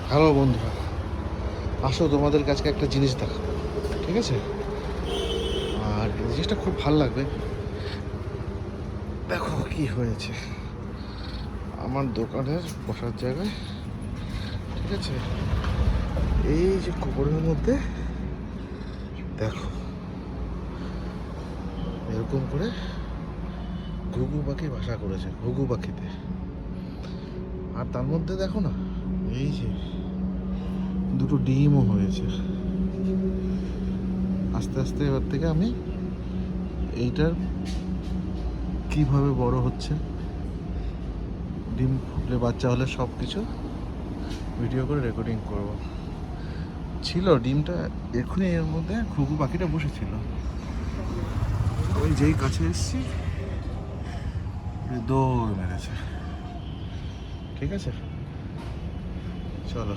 Hello বন্ধুরা, আসো তোমাদের কাছে একটা জিনিস দেখো, ঠিক আছে? আর এই জিনিসটা খুব ভালো লাগবে। দেখো কি হয়েছে আমার দোকানের বসার জায়গায়, ঠিক আছে? এই যে কবরের মধ্যে দেখো এরকম করে ঘুঘু পাখি বাসা করেছে, ঘুঘু পাখিতে। আর তার মধ্যে দেখো না, এই যে দুটো ডিমও হয়েছে। আস্তে আস্তে এবার থেকে আমি এইটার কিভাবে বড় হচ্ছে, ডিম ফুটলে বাচ্চা হলে সব কিছু ভিডিও করে রেকর্ডিং করব। ছিল ডিমটা এক্ষুনি, এর মধ্যে ঘুঘু পাখিটা বসেছিল। ওই যেই কাছে এসছি দৌড় মেরেছে। ঠিক আছে, চলো।